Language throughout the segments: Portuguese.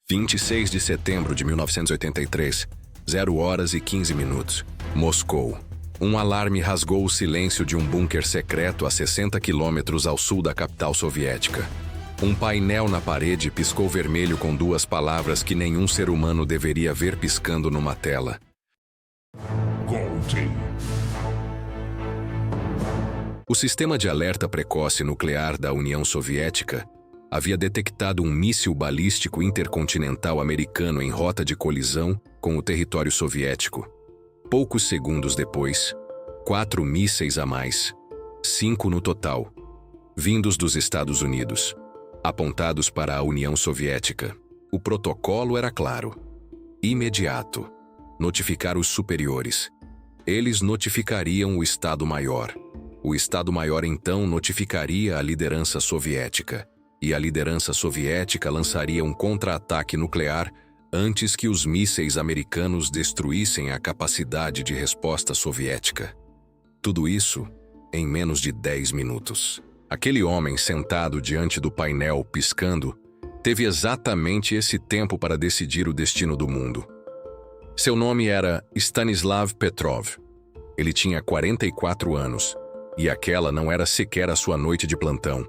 26 de setembro de 1983, 0 horas e 15 minutos. Moscou. Um alarme rasgou o silêncio de um bunker secreto a 60 quilômetros ao sul da capital soviética. Um painel na parede piscou vermelho com duas palavras que nenhum ser humano deveria ver piscando numa tela. Gold. O sistema de alerta precoce nuclear da União Soviética havia detectado um míssil balístico intercontinental americano em rota de colisão com o território soviético. Poucos segundos depois, 4 mísseis a mais, 5 no total, vindos dos Estados Unidos, apontados para a União Soviética. O protocolo era claro. Imediato. Notificar os superiores. Eles notificariam o Estado-Maior. O Estado-Maior então notificaria a liderança soviética. E a liderança soviética lançaria um contra-ataque nuclear antes que os mísseis americanos destruíssem a capacidade de resposta soviética. Tudo isso em menos de 10 minutos. Aquele homem sentado diante do painel piscando teve exatamente esse tempo para decidir o destino do mundo. Seu nome era Stanislav Petrov. Ele tinha 44 anos e aquela não era sequer a sua noite de plantão.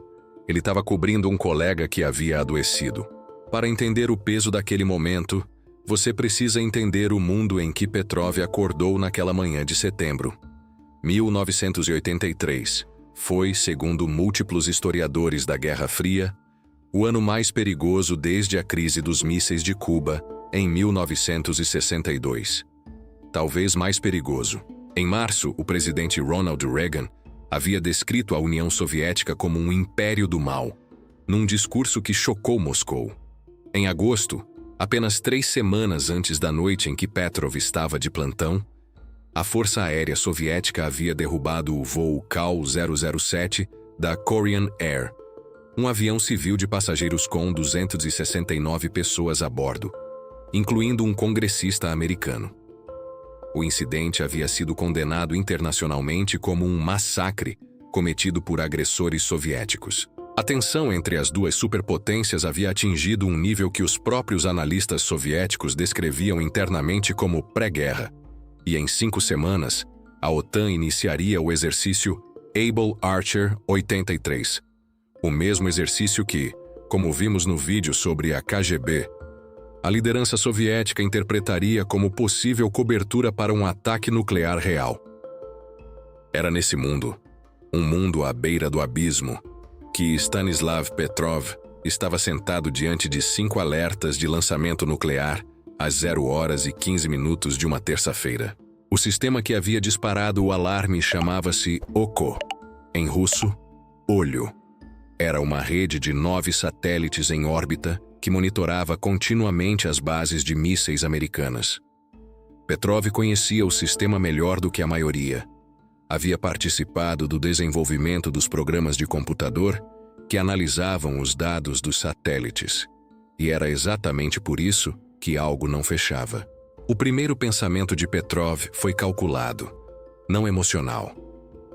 Ele estava cobrindo um colega que havia adoecido. Para entender o peso daquele momento, você precisa entender o mundo em que Petrov acordou naquela manhã de setembro. 1983 foi, segundo múltiplos historiadores da Guerra Fria, o ano mais perigoso desde a crise dos mísseis de Cuba, em 1962. Talvez mais perigoso. Em março, o presidente Ronald Reagan havia descrito a União Soviética como um império do mal, num discurso que chocou Moscou. Em agosto, apenas 3 semanas antes da noite em que Petrov estava de plantão, a Força Aérea Soviética havia derrubado o voo KAL-007 da Korean Air, um avião civil de passageiros com 269 pessoas a bordo, incluindo um congressista americano. O incidente havia sido condenado internacionalmente como um massacre cometido por agressores soviéticos. A tensão entre as duas superpotências havia atingido um nível que os próprios analistas soviéticos descreviam internamente como pré-guerra. E em 5 semanas, a OTAN iniciaria o exercício Able Archer 83. O mesmo exercício que, como vimos no vídeo sobre a KGB, a liderança soviética interpretaria como possível cobertura para um ataque nuclear real. Era nesse mundo, um mundo à beira do abismo, que Stanislav Petrov estava sentado diante de 5 alertas de lançamento nuclear às 0 horas e 15 minutos de uma terça-feira. O sistema que havia disparado o alarme chamava-se OKO, em russo, olho. Era uma rede de 9 satélites em órbita que monitorava continuamente as bases de mísseis americanas. Petrov conhecia o sistema melhor do que a maioria. Havia participado do desenvolvimento dos programas de computador que analisavam os dados dos satélites. E era exatamente por isso que algo não fechava. O primeiro pensamento de Petrov foi calculado, não emocional.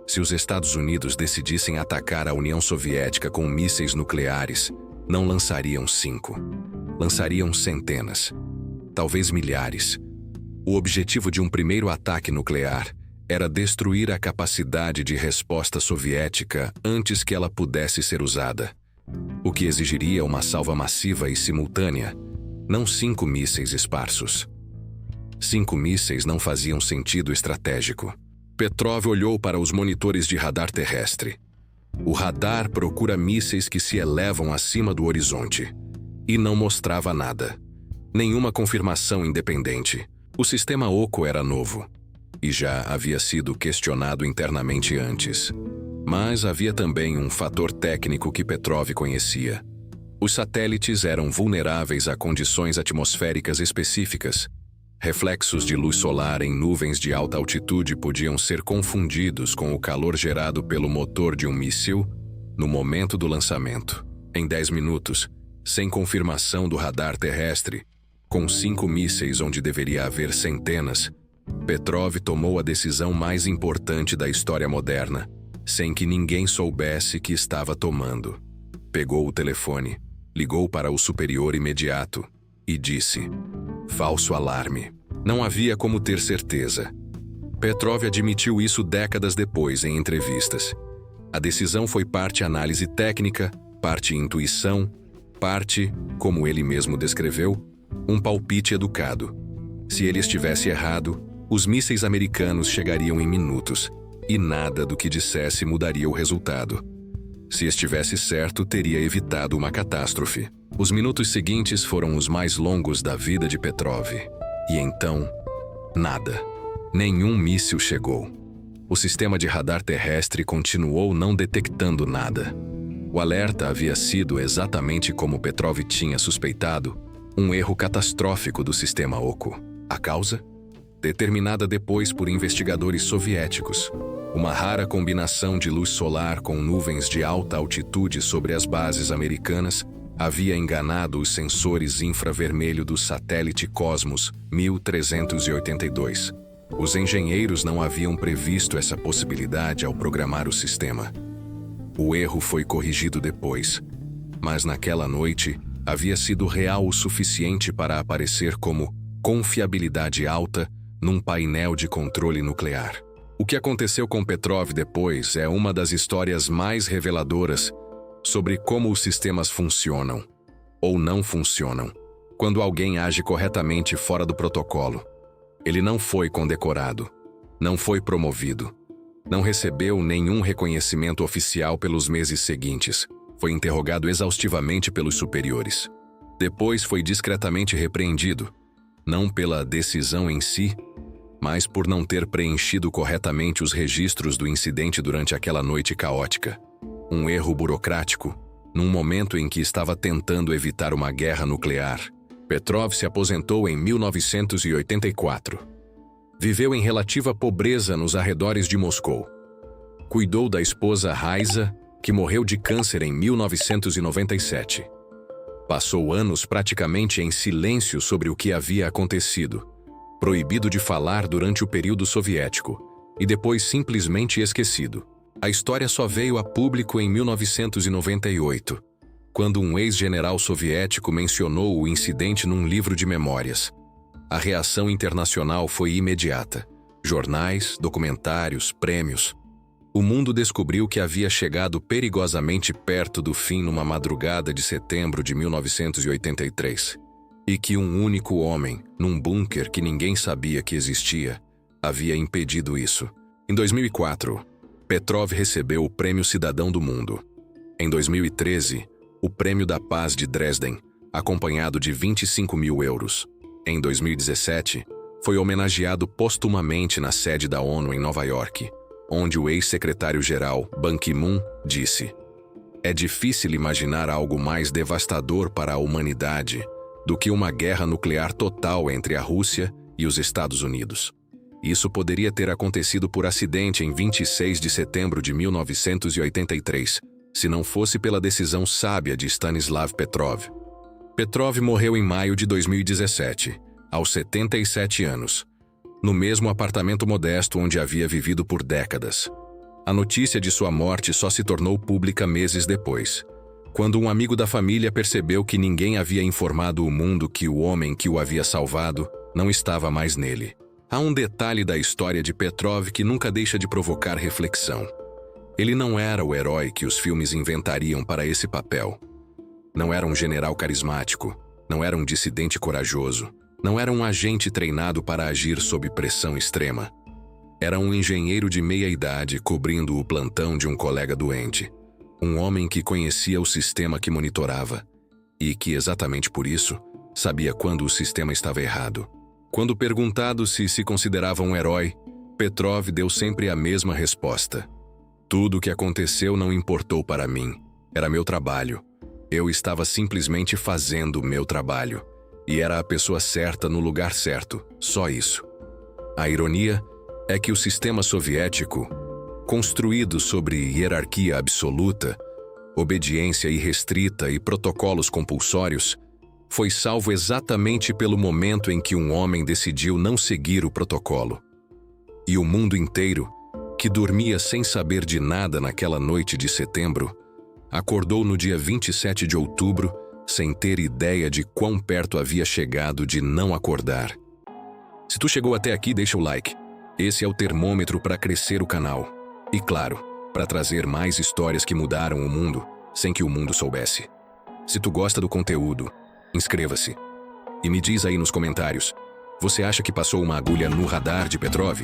Se os Estados Unidos decidissem atacar a União Soviética com mísseis nucleares, não lançariam 5. Lançariam centenas, talvez milhares. O objetivo de um primeiro ataque nuclear era destruir a capacidade de resposta soviética antes que ela pudesse ser usada, o que exigiria uma salva massiva e simultânea, não 5 mísseis esparsos. 5 mísseis não faziam sentido estratégico. Petrov olhou para os monitores de radar terrestre. O radar procura mísseis que se elevam acima do horizonte. E não mostrava nada. Nenhuma confirmação independente. O sistema OKO era novo. E já havia sido questionado internamente antes. Mas havia também um fator técnico que Petrov conhecia. Os satélites eram vulneráveis a condições atmosféricas específicas. Reflexos de luz solar em nuvens de alta altitude podiam ser confundidos com o calor gerado pelo motor de um míssil no momento do lançamento. Em 10 minutos, sem confirmação do radar terrestre, com 5 mísseis onde deveria haver centenas, Petrov tomou a decisão mais importante da história moderna, sem que ninguém soubesse que estava tomando. Pegou o telefone, ligou para o superior imediato e disse: falso alarme. Não havia como ter certeza. Petrov admitiu isso décadas depois em entrevistas. A decisão foi parte análise técnica, parte intuição, parte, como ele mesmo descreveu, um palpite educado. Se ele estivesse errado, os mísseis americanos chegariam em minutos, e nada do que dissesse mudaria o resultado. Se estivesse certo, teria evitado uma catástrofe. Os minutos seguintes foram os mais longos da vida de Petrov. E então, nada. Nenhum míssil chegou. O sistema de radar terrestre continuou não detectando nada. O alerta havia sido, exatamente como Petrov tinha suspeitado, um erro catastrófico do sistema Oco. A causa? Determinada depois por investigadores soviéticos. Uma rara combinação de luz solar com nuvens de alta altitude sobre as bases americanas havia enganado os sensores infravermelho do satélite Cosmos 1382. Os engenheiros não haviam previsto essa possibilidade ao programar o sistema. O erro foi corrigido depois, mas naquela noite havia sido real o suficiente para aparecer como confiabilidade alta num painel de controle nuclear. O que aconteceu com Petrov depois é uma das histórias mais reveladoras sobre como os sistemas funcionam ou não funcionam quando alguém age corretamente fora do protocolo. Ele não foi condecorado, não foi promovido, não recebeu nenhum reconhecimento oficial pelos meses seguintes. Foi interrogado exaustivamente pelos superiores. Depois foi discretamente repreendido, não pela decisão em si, mas por não ter preenchido corretamente os registros do incidente durante aquela noite caótica. Um erro burocrático, num momento em que estava tentando evitar uma guerra nuclear. Petrov se aposentou em 1984. Viveu em relativa pobreza nos arredores de Moscou. Cuidou da esposa Raiza, que morreu de câncer em 1997. Passou anos praticamente em silêncio sobre o que havia acontecido, proibido de falar durante o período soviético, e depois simplesmente esquecido. A história só veio a público em 1998, quando um ex-general soviético mencionou o incidente num livro de memórias. A reação internacional foi imediata. Jornais, documentários, prêmios. O mundo descobriu que havia chegado perigosamente perto do fim numa madrugada de setembro de 1983. E que um único homem, num bunker que ninguém sabia que existia, havia impedido isso. Em 2004, Petrov recebeu o Prêmio Cidadão do Mundo. Em 2013, o Prêmio da Paz de Dresden, acompanhado de 25 mil euros. Em 2017, foi homenageado postumamente na sede da ONU em Nova York, onde o ex-secretário-geral Ban Ki-moon disse: "É difícil imaginar algo mais devastador para a humanidade do que uma guerra nuclear total entre a Rússia e os Estados Unidos. Isso poderia ter acontecido por acidente em 26 de setembro de 1983, se não fosse pela decisão sábia de Stanislav Petrov." Petrov morreu em maio de 2017, aos 77 anos, no mesmo apartamento modesto onde havia vivido por décadas. A notícia de sua morte só se tornou pública meses depois, quando um amigo da família percebeu que ninguém havia informado o mundo que o homem que o havia salvado não estava mais nele. Há um detalhe da história de Petrov que nunca deixa de provocar reflexão. Ele não era o herói que os filmes inventariam para esse papel. Não era um general carismático, não era um dissidente corajoso, não era um agente treinado para agir sob pressão extrema. Era um engenheiro de meia-idade cobrindo o plantão de um colega doente. Um homem que conhecia o sistema que monitorava e que, exatamente por isso, sabia quando o sistema estava errado. Quando perguntado se considerava um herói, Petrov deu sempre a mesma resposta: "Tudo o que aconteceu não importou para mim. Era meu trabalho. Eu estava simplesmente fazendo meu trabalho. E era a pessoa certa no lugar certo, só isso." A ironia é que o sistema soviético, construído sobre hierarquia absoluta, obediência irrestrita e protocolos compulsórios, foi salvo exatamente pelo momento em que um homem decidiu não seguir o protocolo. E o mundo inteiro, que dormia sem saber de nada naquela noite de setembro, acordou no dia 27 de outubro sem ter ideia de quão perto havia chegado de não acordar. Se tu chegou até aqui, deixa o like. Esse é o termômetro para crescer o canal. E claro, para trazer mais histórias que mudaram o mundo sem que o mundo soubesse. Se tu gosta do conteúdo, inscreva-se. E me diz aí nos comentários, você acha que passou uma agulha no radar de Petrov?